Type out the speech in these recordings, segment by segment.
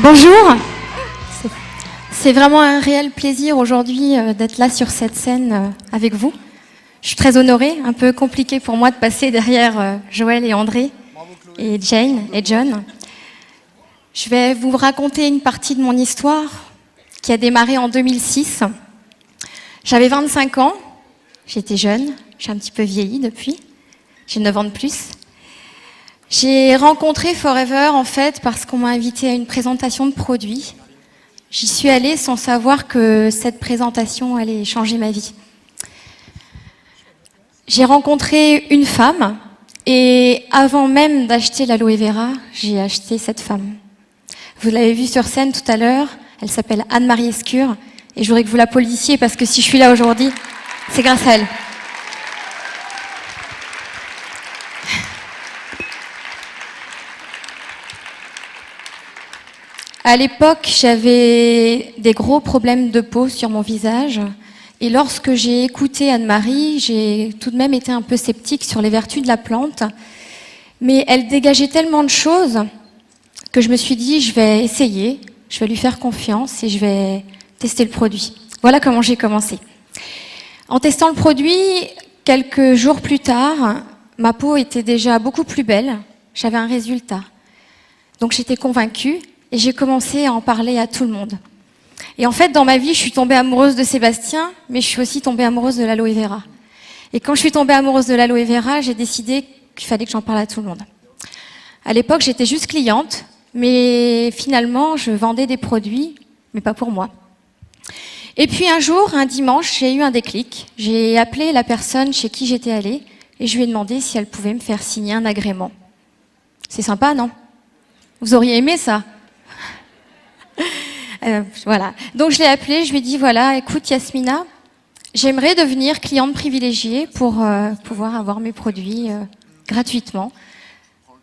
Bonjour, c'est vraiment un réel plaisir aujourd'hui d'être là sur cette scène avec vous. Je suis très honorée, un peu compliqué pour moi de passer derrière Joël et André et Jane et John. Je vais vous raconter une partie de mon histoire qui a démarré en 2006. J'avais 25 ans, j'étais jeune, j'ai un petit peu vieilli depuis, j'ai 9 ans de plus. J'ai rencontré Forever en fait parce qu'on m'a invité à une présentation de produits. J'y suis allée sans savoir que cette présentation allait changer ma vie. J'ai rencontré une femme et avant même d'acheter l'aloe vera, j'ai acheté cette femme. Vous l'avez vue sur scène tout à l'heure, elle s'appelle Anne-Marie Escure et je voudrais que vous l'applaudissiez parce que si je suis là aujourd'hui, c'est grâce à elle. À l'époque, j'avais des gros problèmes de peau sur mon visage. Et lorsque j'ai écouté Anne-Marie, j'ai tout de même été un peu sceptique sur les vertus de la plante. Mais elle dégageait tellement de choses que je me suis dit, je vais essayer, je vais lui faire confiance et je vais tester le produit. Voilà comment j'ai commencé. En testant le produit, quelques jours plus tard, ma peau était déjà beaucoup plus belle. J'avais un résultat. Donc j'étais convaincue. Et j'ai commencé à en parler à tout le monde. Et en fait, dans ma vie, je suis tombée amoureuse de Sébastien, mais je suis aussi tombée amoureuse de l'aloe vera. Et quand je suis tombée amoureuse de l'aloe vera, j'ai décidé qu'il fallait que j'en parle à tout le monde. À l'époque, j'étais juste cliente, mais finalement, je vendais des produits, mais pas pour moi. Et puis un jour, un dimanche, j'ai eu un déclic. J'ai appelé la personne chez qui j'étais allée et je lui ai demandé si elle pouvait me faire signer un agrément. C'est sympa, non? Vous auriez aimé ça? Voilà. Donc je l'ai appelée, je lui ai dit voilà, écoute Yasmina, j'aimerais devenir cliente privilégiée pour pouvoir avoir mes produits gratuitement,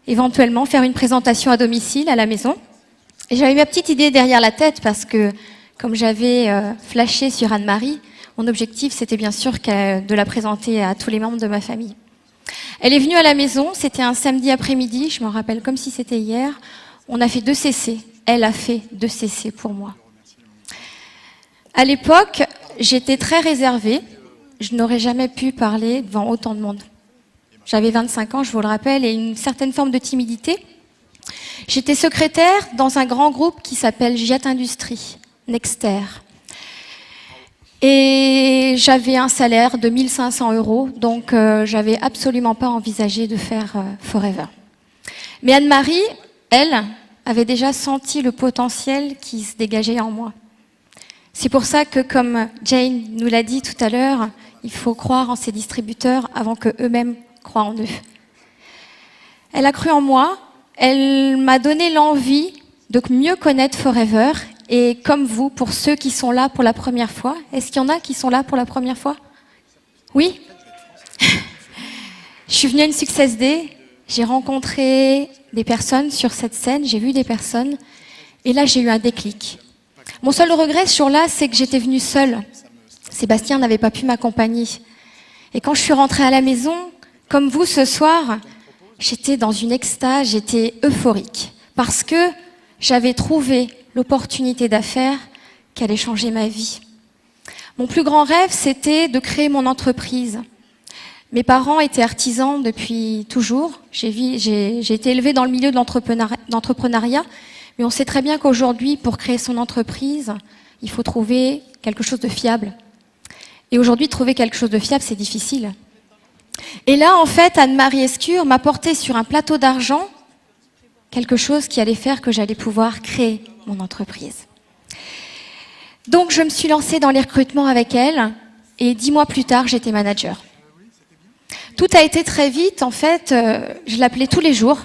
éventuellement faire une présentation à domicile, à la maison. Et j'avais ma petite idée derrière la tête parce que comme j'avais flashé sur Anne-Marie, mon objectif c'était bien sûr de la présenter à tous les membres de ma famille. Elle est venue à la maison, c'était un samedi après-midi, je m'en rappelle comme si c'était hier, on a fait 2 CC. Elle a fait 2 CC pour moi. À l'époque, j'étais très réservée. Je n'aurais jamais pu parler devant autant de monde. J'avais 25 ans, je vous le rappelle, et une certaine forme de timidité. J'étais secrétaire dans un grand groupe qui s'appelle Giat Industries, Nexter. Et j'avais un salaire de 1 500 €, donc j'avais absolument pas envisagé de faire Forever. Mais Anne-Marie, elle, avait déjà senti le potentiel qui se dégageait en moi. C'est pour ça que, comme Jane nous l'a dit tout à l'heure, il faut croire en ses distributeurs avant qu'eux-mêmes croient en eux. Elle a cru en moi, elle m'a donné l'envie de mieux connaître Forever, et comme vous, pour ceux qui sont là pour la première fois, est-ce qu'il y en a qui sont là pour la première fois? Oui? Je suis venue à une Success Day, j'ai rencontré des personnes sur cette scène, j'ai vu des personnes, et là j'ai eu un déclic. Mon seul regret ce jour-là, c'est que j'étais venue seule. Sébastien n'avait pas pu m'accompagner. Et quand je suis rentrée à la maison, comme vous ce soir, j'étais dans une extase, j'étais euphorique, parce que j'avais trouvé l'opportunité d'affaires qui allait changer ma vie. Mon plus grand rêve, c'était de créer mon entreprise. Mes parents étaient artisans depuis toujours. J'ai été élevée dans le milieu de l'entrepreneuriat, mais on sait très bien qu'aujourd'hui, pour créer son entreprise, il faut trouver quelque chose de fiable. Et aujourd'hui, trouver quelque chose de fiable, c'est difficile. Et là, en fait, Anne-Marie Escure m'a porté sur un plateau d'argent quelque chose qui allait faire que j'allais pouvoir créer mon entreprise. Donc, je me suis lancée dans les recrutements avec elle, et 10 mois plus tard, j'étais manager. Tout a été très vite, en fait, je l'appelais tous les jours.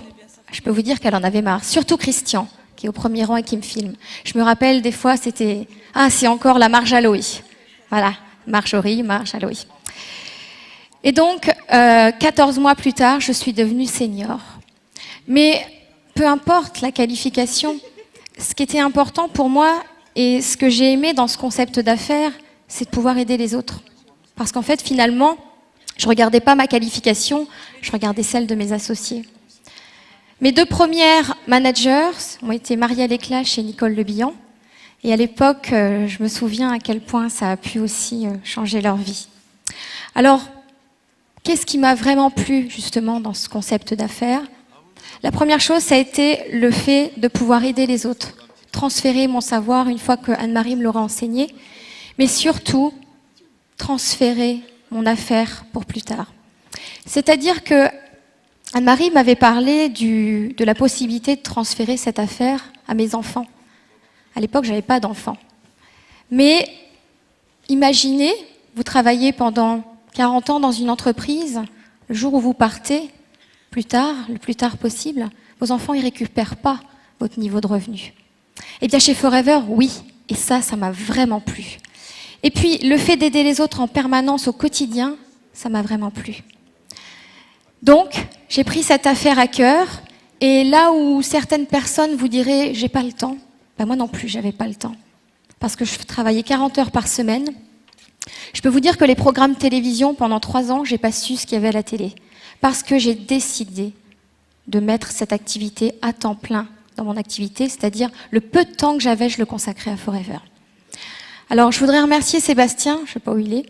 Je peux vous dire qu'elle en avait marre, surtout Christian, qui est au premier rang et qui me filme. Je me rappelle, des fois, c'était « Ah, c'est encore la Marge Aloï ». Voilà, Marjorie, Marge Aloï. Et donc, 14 mois plus tard, je suis devenue senior. Mais peu importe la qualification, ce qui était important pour moi et ce que j'ai aimé dans ce concept d'affaires, c'est de pouvoir aider les autres. Parce qu'en fait, finalement, je ne regardais pas ma qualification, je regardais celle de mes associés. Mes 2 premières managers ont été Maria Léclache et Nicole Le Bihan. Et à l'époque, je me souviens à quel point ça a pu aussi changer leur vie. Alors, qu'est-ce qui m'a vraiment plu justement dans ce concept d'affaires? La première chose, ça a été le fait de pouvoir aider les autres, transférer mon savoir une fois que Anne-Marie me l'aura enseigné, mais surtout transférer mon affaire pour plus tard. C'est-à-dire que Anne-Marie m'avait parlé de la possibilité de transférer cette affaire à mes enfants. À l'époque, je n'avais pas d'enfants. Mais imaginez, vous travaillez pendant 40 ans dans une entreprise, le jour où vous partez, plus tard, le plus tard possible, vos enfants ne récupèrent pas votre niveau de revenu. Eh bien, chez Forever, oui. Et ça m'a vraiment plu. Et puis, le fait d'aider les autres en permanence au quotidien, ça m'a vraiment plu. Donc, j'ai pris cette affaire à cœur. Et là où certaines personnes vous diraient « j'ai pas le temps », ben moi non plus, j'avais pas le temps. Parce que je travaillais 40 heures par semaine. Je peux vous dire que les programmes télévision, pendant 3 ans, j'ai pas su ce qu'il y avait à la télé. Parce que j'ai décidé de mettre cette activité à temps plein dans mon activité, c'est-à-dire le peu de temps que j'avais, je le consacrais à Forever. Alors, je voudrais remercier Sébastien, je ne sais pas où il est,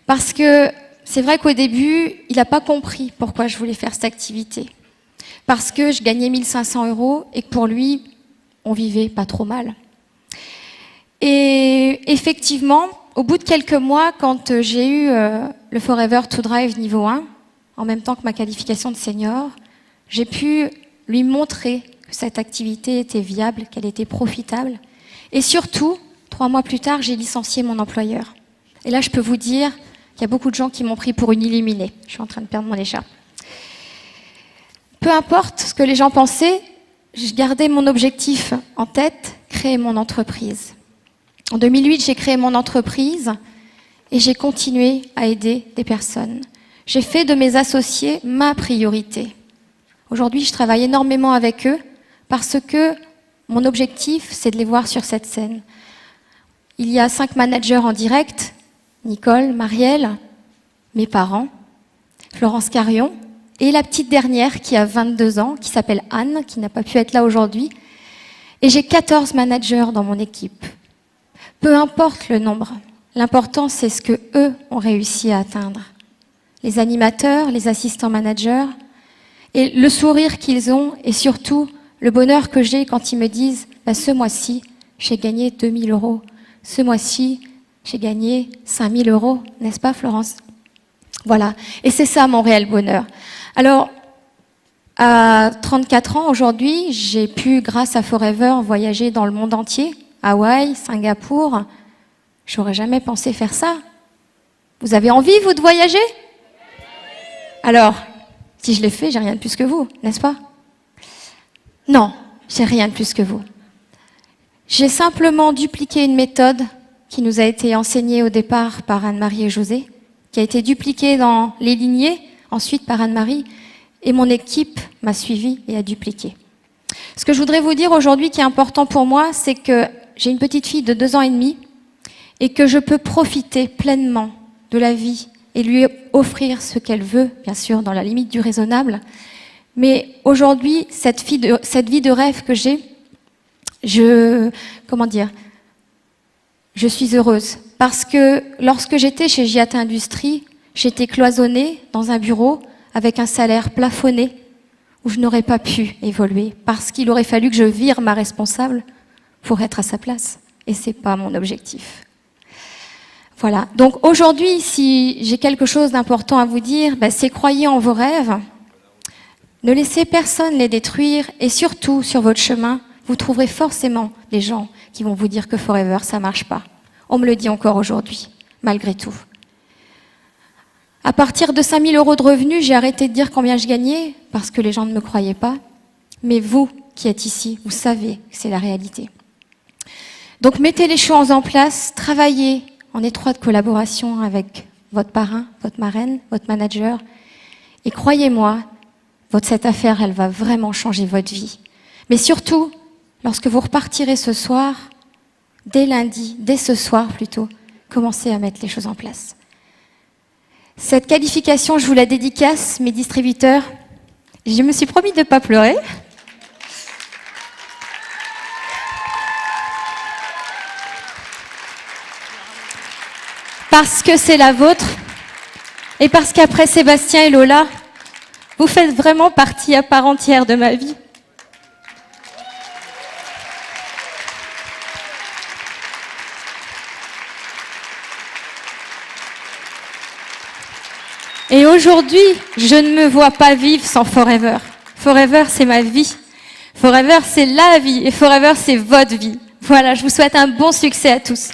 parce que c'est vrai qu'au début, il n'a pas compris pourquoi je voulais faire cette activité. Parce que je gagnais 1 500 € et que pour lui, on vivait pas trop mal. Et effectivement, au bout de quelques mois, quand j'ai eu le Forever to Drive niveau 1, en même temps que ma qualification de senior, j'ai pu lui montrer que cette activité était viable, qu'elle était profitable. Et surtout, 3 mois plus tard, j'ai licencié mon employeur. Et là, je peux vous dire qu'il y a beaucoup de gens qui m'ont pris pour une illuminée. Je suis en train de perdre mon écharpe. Peu importe ce que les gens pensaient, je gardais mon objectif en tête, créer mon entreprise. En 2008, j'ai créé mon entreprise et j'ai continué à aider des personnes. J'ai fait de mes associés ma priorité. Aujourd'hui, je travaille énormément avec eux parce que mon objectif, c'est de les voir sur cette scène. Il y a 5 managers en direct, Nicole, Marielle, mes parents, Florence Carion, et la petite dernière qui a 22 ans, qui s'appelle Anne, qui n'a pas pu être là aujourd'hui. Et j'ai 14 managers dans mon équipe. Peu importe le nombre, l'important c'est ce que eux ont réussi à atteindre. Les animateurs, les assistants managers, et le sourire qu'ils ont, et surtout le bonheur que j'ai quand ils me disent « ce mois-ci, j'ai gagné 2 000 €. Ce mois-ci, j'ai gagné 5 000 €. » N'est-ce pas, Florence? Voilà. Et c'est ça mon réel bonheur. Alors, à 34 ans aujourd'hui, j'ai pu, grâce à Forever, voyager dans le monde entier, Hawaï, Singapour. J'aurais jamais pensé faire ça. Vous avez envie, vous, de voyager? Alors, si je l'ai fait, j'ai rien de plus que vous, n'est-ce pas? Non, j'ai rien de plus que vous. J'ai simplement dupliqué une méthode qui nous a été enseignée au départ par Anne-Marie et José, qui a été dupliquée dans les lignées, ensuite par Anne-Marie, et mon équipe m'a suivi et a dupliqué. Ce que je voudrais vous dire aujourd'hui qui est important pour moi, c'est que j'ai une petite fille de 2 ans et demi et que je peux profiter pleinement de la vie et lui offrir ce qu'elle veut, bien sûr, dans la limite du raisonnable. Mais aujourd'hui, cette vie de rêve que j'ai, je suis heureuse. Parce que lorsque j'étais chez Giat Industries, j'étais cloisonnée dans un bureau avec un salaire plafonné où je n'aurais pas pu évoluer parce qu'il aurait fallu que je vire ma responsable pour être à sa place. Et c'est pas mon objectif. Voilà. Donc aujourd'hui, si j'ai quelque chose d'important à vous dire, c'est croyez en vos rêves, ne laissez personne les détruire et surtout, sur votre chemin, vous trouverez forcément des gens qui vont vous dire que Forever, ça marche pas. On me le dit encore aujourd'hui, malgré tout. À partir de 5 000 € de revenus, j'ai arrêté de dire combien je gagnais parce que les gens ne me croyaient pas. Mais vous qui êtes ici, vous savez que c'est la réalité. Donc mettez les choses en place, travaillez en étroite collaboration avec votre parrain, votre marraine, votre manager. Et croyez-moi, cette affaire, elle va vraiment changer votre vie. Mais surtout, lorsque vous repartirez ce soir, dès lundi, dès ce soir plutôt, commencez à mettre les choses en place. Cette qualification, je vous la dédicace, mes distributeurs. Je me suis promis de ne pas pleurer. Parce que c'est la vôtre. Et parce qu'après Sébastien et Lola, vous faites vraiment partie à part entière de ma vie. Et aujourd'hui, je ne me vois pas vivre sans Forever. Forever, c'est ma vie. Forever, c'est la vie. Et Forever, c'est votre vie. Voilà, je vous souhaite un bon succès à tous.